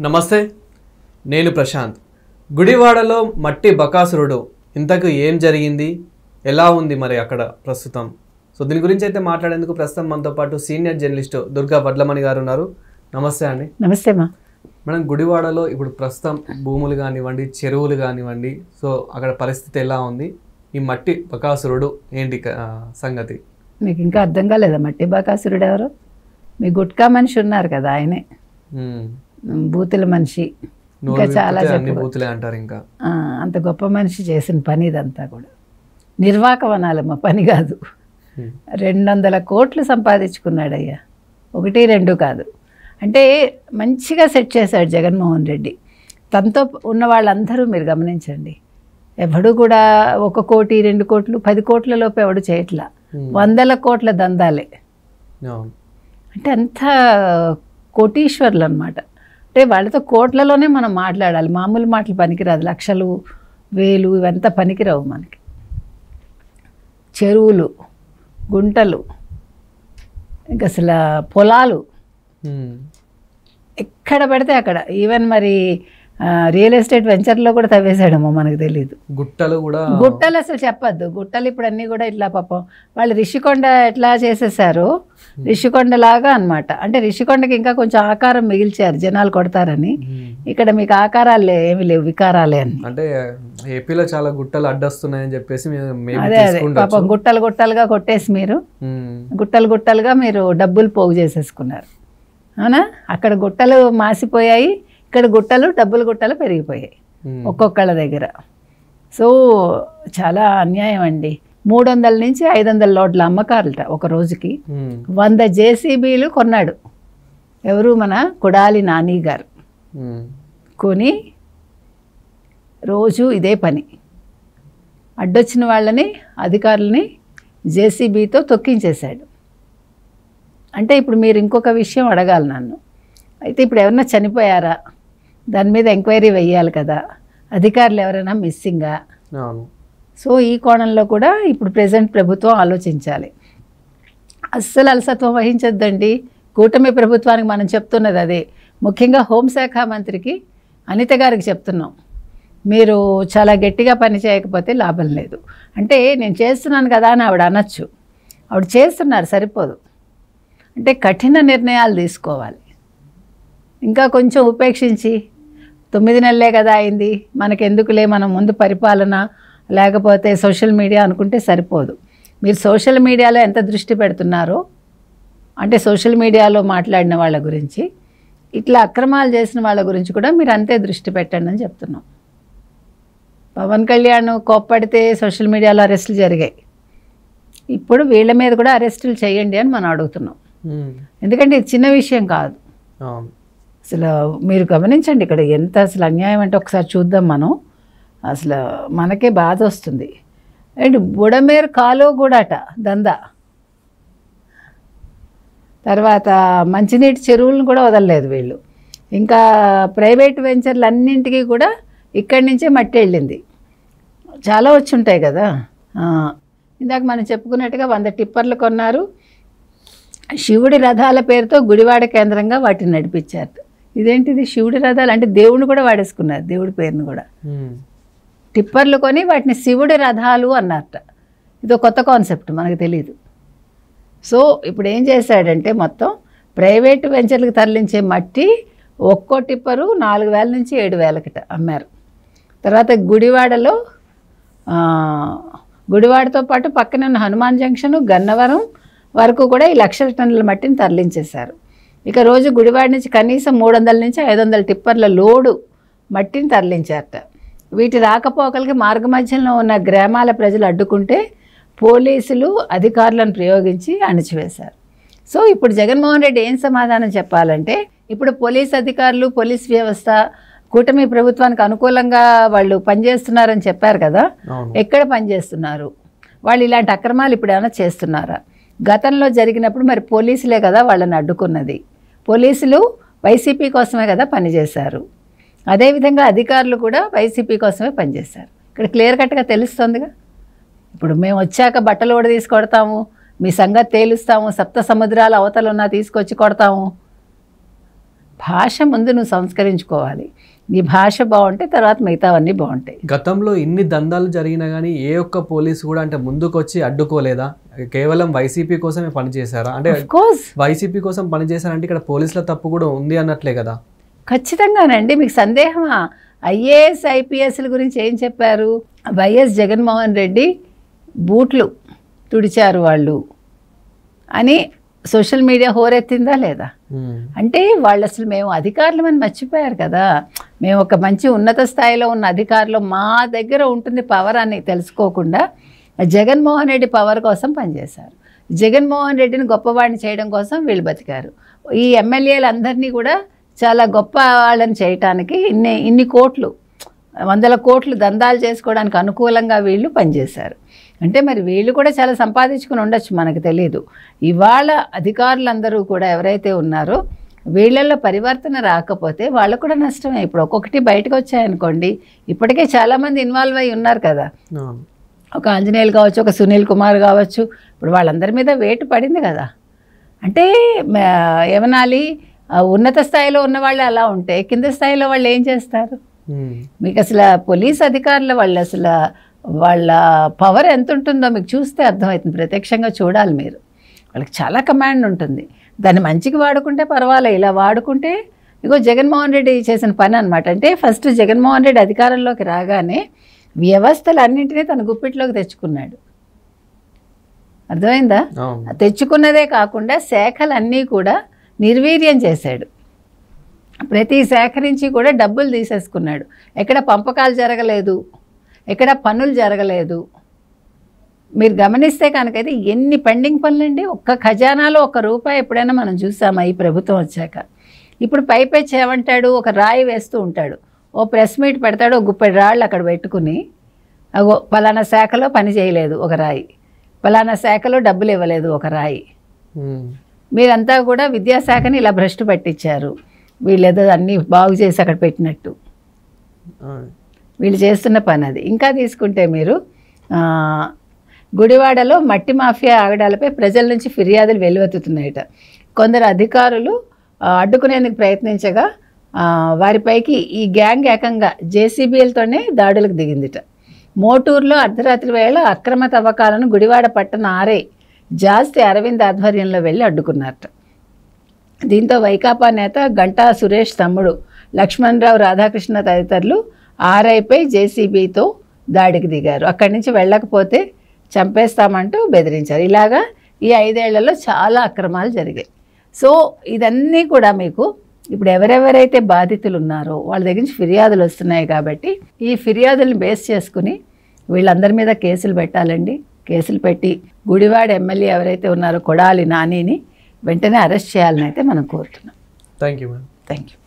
నమస్తే, నేను ప్రశాంత్. గుడివాడలో మట్టి బకాసురుడు ఇంతకు ఏం జరిగింది, ఎలా ఉంది మరి అక్కడ ప్రస్తుతం? సో దీని గురించి అయితే మాట్లాడేందుకు ప్రస్తుతం మనతో పాటు సీనియర్ జర్నలిస్ట్ దుర్గా వడ్లమణి గారు ఉన్నారు. నమస్తే అండి. నమస్తే మా మేడం, గుడివాడలో ఇప్పుడు ప్రస్తుతం భూములు కానివ్వండి, చెరువులు కానివ్వండి, సో అక్కడ పరిస్థితి ఎలా ఉంది? ఈ మట్టి బకాసురుడు ఏంటి సంగతి? మీకు ఇంకా అర్థం కాలేదా? మట్టి బకాసురుడు ఎవరు? మీ గుట్కా మనిషి ఉన్నారు కదా, ఆయనే బూతుల మనిషి. ఇంకా చాలా బూతులే అంటారు. ఇంకా అంత గొప్ప మనిషి చేసిన పని ఇదంతా కూడా నిర్వాకం అనాలమ్మ, పని కాదు. 200 కోట్లు సంపాదించుకున్నాడయ్యా, 1, 2 కాదు. అంటే మంచిగా సెట్ చేశాడు జగన్మోహన్ రెడ్డి. తనతో ఉన్న వాళ్ళందరూ మీరు గమనించండి, ఎవడు కూడా 1 కోటి 2 కోట్లు 10 కోట్ల లోపు ఎవడు చేయట్లా, 100 కోట్ల దందాలే. అంటే అంత కోటీశ్వర్లు అనమాట. అంటే వాళ్ళతో కోట్లలోనే మనం మాట్లాడాలి, మామూలు మాటలు పనికిరాదు. లక్షలు వేలు ఇవంతా పనికిరావు మనకి. చెరువులు, గుంటలు, ఇంకా అసలు పొలాలు ఎక్కడ పడితే అక్కడ. ఈవెన్ మరి రియల్ ఎస్టేట్ వెంచర్లో కూడా తవ్వేశాడేమో మనకు తెలియదు. గుట్టలు అసలు చెప్పద్దు. గుట్టలు ఇప్పుడు అన్నీ కూడా ఇట్లా పాపం వాళ్ళు రిషికొండ ఎట్లా చేసేసారు, రిషికొండలాగా అనమాట. అంటే రిషికొండకి ఇంకా కొంచెం ఆకారం మిగిల్చారు జనాలు కొడతారని. ఇక్కడ మీకు ఆకారాలు ఏమి లేవు, వికారాలే అని. అంటే ఏపీలో చాలా గుట్టలు అడ్డొస్తున్నాయని చెప్పేసి అదే పాపం గుట్టలు గుట్టలుగా కొట్టేసి మీరు గుట్టలు గుట్టలుగా మీరు డబ్బులు పోగు చేసేసుకున్నారు. అవునా? అక్కడ గుట్టలు మాసిపోయాయి, ఇక్కడ గుట్టలు డబ్బులు గుట్టలు పెరిగిపోయాయి ఒక్కొక్కళ్ళ దగ్గర. సో చాలా అన్యాయం అండి. 300 నుంచి 500 లోడ్ల అమ్మకారులట ఒక రోజుకి. 100 జేసీబీలు కొన్నాడు ఎవరు? మన కొడాలి నాని గారు. కొని రోజు ఇదే పని, అడ్డొచ్చిన వాళ్ళని అధికారులని జేసీబీతో తొక్కించేశాడు. అంటే ఇప్పుడు మీరు ఇంకొక విషయం అడగాలి నన్ను. అయితే ఇప్పుడు ఎవరైనా చనిపోయారా, దాని మీద ఎంక్వైరీ వెయ్యాలి కదా, అధికారులు ఎవరైనా మిస్సింగా? సో ఈ కోణంలో కూడా ఇప్పుడు ప్రెజెంట్ ప్రభుత్వం ఆలోచించాలి. అస్సలు అలసత్వం వహించొద్దండి. కూటమి ప్రభుత్వానికి మనం చెప్తున్నది అదే. ముఖ్యంగా హోంశాఖ మంత్రికి అనిత గారికి చెప్తున్నాం, మీరు చాలా గట్టిగా పని చేయకపోతే లాభం లేదు. అంటే నేను చేస్తున్నాను కదా అని ఆవిడ అనొచ్చు, ఆవిడ చేస్తున్నారు సరిపోదు. అంటే కఠిన నిర్ణయాలు తీసుకోవాలి. ఇంకా కొంచెం ఉపేక్షించి 9 నెలలే కదా అయింది, మనకెందుకులే, మనం ముందు పరిపాలన లేకపోతే సోషల్ మీడియా అనుకుంటే సరిపోదు. మీరు సోషల్ మీడియాలో ఎంత దృష్టి పెడుతున్నారో, అంటే సోషల్ మీడియాలో మాట్లాడిన వాళ్ళ గురించి, ఇట్లా అక్రమాలు చేసిన వాళ్ళ గురించి కూడా మీరు అంతే దృష్టి పెట్టండి అని చెప్తున్నాం. పవన్ కళ్యాణ్ కోప్పడితే సోషల్ మీడియాలో అరెస్టులు జరిగాయి. ఇప్పుడు వీళ్ళ మీద కూడా అరెస్టులు చేయండి అని మనం అడుగుతున్నాం. ఎందుకంటే ఇది చిన్న విషయం కాదు. అసలు మీరు గమనించండి ఇక్కడ ఎంత అసలు అన్యాయం అంటే ఒకసారి చూద్దాం మనం. అసలు మనకే బాధ వస్తుంది. అండ్ బుడమేరు కాలువ కూడాట దందా. తర్వాత మంచినీటి చెరువులను కూడా వదలలేదు వీళ్ళు. ఇంకా ప్రైవేట్ వెంచర్లు అన్నింటికి కూడా ఇక్కడి నుంచే మట్టి వెళ్ళింది. చాలా వచ్చి ఉంటాయి కదా. ఇందాక మనం చెప్పుకున్నట్టుగా 100 టిప్పర్లు కొన్నారు. శివుడి రథాల పేరుతో గుడివాడ కేంద్రంగా వాటిని నడిపించారు. ఇదేంటిది శివుడి రథాలు అంటే? దేవుడిని కూడా వాడేసుకున్నారు, దేవుడి పేరును కూడా. టిప్పర్లు కొని వాటిని శివుడి రథాలు అన్నారట. ఇదో కొత్త కాన్సెప్ట్, మనకు తెలీదు. సో ఇప్పుడు ఏం చేశాడంటే మొత్తం ప్రైవేటు వెంచర్లకు తరలించే మట్టి ఒక్కో టిప్పరు 4,000 నుంచి 7,000కిట అమ్మారు. తర్వాత గుడివాడతో పాటు పక్కన ఉన్న హనుమాన్ జంక్షన్, గన్నవరం వరకు కూడా ఈ 1,00,000 టన్నుల మట్టిని తరలించేశారు. ఇక రోజు గుడివాడ నుంచి కనీసం 300 నుంచి 500 టిప్పర్ల లోడు మట్టిని తరలించారట. వీటి రాకపోకలకి మార్గ మధ్యంలో ఉన్న గ్రామాల ప్రజలు అడ్డుకుంటే పోలీసులు అధికారులను ప్రయోగించి అణిచివేశారు. సో ఇప్పుడు జగన్మోహన్ రెడ్డి ఏం సమాధానం చెప్పాలంటే, ఇప్పుడు పోలీస్ అధికారులు, పోలీస్ వ్యవస్థ కూటమి ప్రభుత్వానికి అనుకూలంగా వాళ్ళు పనిచేస్తున్నారని చెప్పారు కదా. ఎక్కడ పనిచేస్తున్నారు వాళ్ళు? ఇలాంటి అక్రమాలు ఇప్పుడు ఏమైనా చేస్తున్నారా? గతంలో జరిగినప్పుడు మరి పోలీసులే కదా వాళ్ళని అడ్డుకున్నది. పోలీసులు వైసీపీ కోసమే కదా పనిచేశారు. అదేవిధంగా అధికారులు కూడా వైసీపీ కోసమే పనిచేశారు. ఇక్కడ క్లియర్ కట్గా తెలుస్తుందిగా. ఇప్పుడు మేము వచ్చాక బట్టలు కూడా తీసుకొడతాము, మీ సంగతి తేలుస్తాము, 7 సముద్రాల అవతల ఉన్నా తీసుకొచ్చి కొడతాము. భాష ముందు నువ్వు సంస్కరించుకోవాలి. నీ భాష బాగుంటే తర్వాత మిగతావన్నీ బాగుంటాయి. గతంలో ఇన్ని దందాలు జరిగినా కానీ ఏ ఒక్క పోలీసు కూడా అంటే ముందుకు వచ్చి అడ్డుకోలేదా? కేవలం వైసీపీ కోసమే పనిచేశారా? అంటే వైసీపీ కోసం పనిచేశారంటే ఇక్కడ పోలీసుల తప్పు కూడా ఉంది అన్నట్లే కదా? ఖచ్చితంగానండి. మీకు సందేహమా? ఐఏఎస్ ఐపీఎస్ల గురించి ఏం చెప్పారు? వైఎస్ జగన్మోహన్ రెడ్డి బూట్లు తుడిచారు వాళ్ళు అని సోషల్ మీడియా హోరెత్తిందా లేదా? అంటే వాళ్ళు అసలు మేము అధికారులమని మర్చిపోయారు కదా. మేము ఒక మంచి ఉన్నత స్థాయిలో ఉన్న అధికారులు, మా దగ్గర ఉంటుంది పవర్ అని తెలుసుకోకుండా జగన్మోహన్ రెడ్డి పవర్ కోసం పనిచేశారు. జగన్మోహన్ రెడ్డిని గొప్పవాడిని చేయడం కోసం వీళ్ళు బతికారు. ఈ ఎమ్మెల్యేలందరినీ కూడా చాలా గొప్ప వాళ్ళని చేయటానికి ఇన్ని కోట్లు, 100 కోట్లు దందాలు చేసుకోవడానికి అనుకూలంగా వీళ్ళు పనిచేశారు. అంటే మరి వీళ్ళు కూడా చాలా సంపాదించుకుని ఉండొచ్చు, మనకు తెలియదు. ఇవాళ అధికారులందరూ కూడా ఎవరైతే ఉన్నారో వీళ్ళల్లో పరివర్తన రాకపోతే వాళ్ళకు కూడా నష్టమే. ఇప్పుడు ఒక్కొక్కటి బయటకు వచ్చాయనుకోండి, ఇప్పటికే చాలామంది ఇన్వాల్వ్ అయి ఉన్నారు కదా. ఒక ఆంజనేయులు కావచ్చు, ఒక సునీల్ కుమార్ కావచ్చు, ఇప్పుడు వాళ్ళందరి మీద వేటు పడింది కదా. అంటే ఏమనాలి, ఉన్నత స్థాయిలో ఉన్న వాళ్ళు అలా ఉంటే కింద స్థాయిలో వాళ్ళు ఏం చేస్తారు? మీకు అసలు పోలీస్ అధికారుల వాళ్ళు అసలు వాళ్ళ పవర్ ఎంత ఉంటుందో మీకు చూస్తే అర్థమవుతుంది. ప్రత్యక్షంగా చూడాలి మీరు. వాళ్ళకి చాలా కమాండ్ ఉంటుంది. దాన్ని మంచికి వాడుకుంటే పర్వాలేదు, ఇలా వాడుకుంటే ఇగో జగన్మోహన్ రెడ్డి చేసిన పని అనమాట. అంటే ఫస్ట్ జగన్మోహన్ రెడ్డి అధికారంలోకి రాగానే వ్యవస్థలు అన్నింటినీ తన గుప్పిట్లోకి తెచ్చుకున్నాడు. అర్థమైందా? తెచ్చుకున్నదే కాకుండా శాఖలన్నీ కూడా నిర్వీర్యం చేశాడు. ప్రతి శాఖ నుంచి కూడా డబ్బులు తీసేసుకున్నాడు. ఎక్కడ పంపకాలు జరగలేదు, ఎక్కడ పనులు జరగలేదు. మీరు గమనిస్తే కనుకైతే ఎన్ని పెండింగ్ పనులండి. ఒక్క ఖజానాలో ₹1 ఎప్పుడైనా మనం చూసామా ఈ ప్రభుత్వం వచ్చాక? ఇప్పుడు పైపెచ్చి ఏమంటాడు, ఒక రాయి వేస్తూ ఉంటాడు. ఓ ప్రెస్ మీట్ పెడతాడు, ఓ గుప్పెడు రాళ్ళు అక్కడ పెట్టుకుని, అగో పలానా శాఖలో పని చేయలేదు ఒక రాయి, పలానా శాఖలో డబ్బులు ఇవ్వలేదు ఒక రాయి. మీరంతా కూడా విద్యాశాఖని ఇలా భ్రష్టు పట్టించారు, వీళ్ళేదో అన్నీ బాగు చేసి అక్కడ పెట్టినట్టు. వీళ్ళు చేస్తున్న పని అది. ఇంకా తీసుకుంటే మీరు గుడివాడలో మట్టి మాఫియా ఆగడాలపై ప్రజల నుంచి ఫిర్యాదులు వెలువెత్తుతున్నాయట. కొందరు అధికారులు అడ్డుకునేందుకు ప్రయత్నించగా వారిపైకి ఈ గ్యాంగ్ ఏకంగా జేసీబీలతోనే దాడులకు దిగిందిట. మోటూరులో అర్ధరాత్రి వేళ అక్రమ తవ్వకాలను గుడివాడ పట్టణ ఆర్ఐ జాస్తి అరవింద్ ఆధ్వర్యంలో వెళ్ళి అడ్డుకున్నారట. దీంతో వైకాపా నేత గంటా సురేష్ తమ్ముడు లక్ష్మణరావు రాధాకృష్ణ తదితరులు ఆర్ఐపై జేసీబీతో దాడికి దిగారు. అక్కడి నుంచి వెళ్ళకపోతే చంపేస్తామంటూ బెదిరించారు. ఇలాగా ఈ 5 ఏళ్లలో చాలా అక్రమాలు జరిగాయి. సో ఇదన్నీ కూడా మీకు ఇప్పుడు ఎవరెవరైతే బాధితులు ఉన్నారో వాళ్ళ దగ్గర నుంచి ఫిర్యాదులు వస్తున్నాయి కాబట్టి ఈ ఫిర్యాదులను బేస్ చేసుకుని వీళ్ళందరి మీద కేసులు పెట్టాలండి. కేసులు పెట్టి గుడివాడ ఎమ్మెల్యే ఎవరైతే ఉన్నారో కొడాలి నానిని వెంటనే అరెస్ట్ చేయాలని అయితే మనం కోరుతున్నాం. Thank you. Thank you.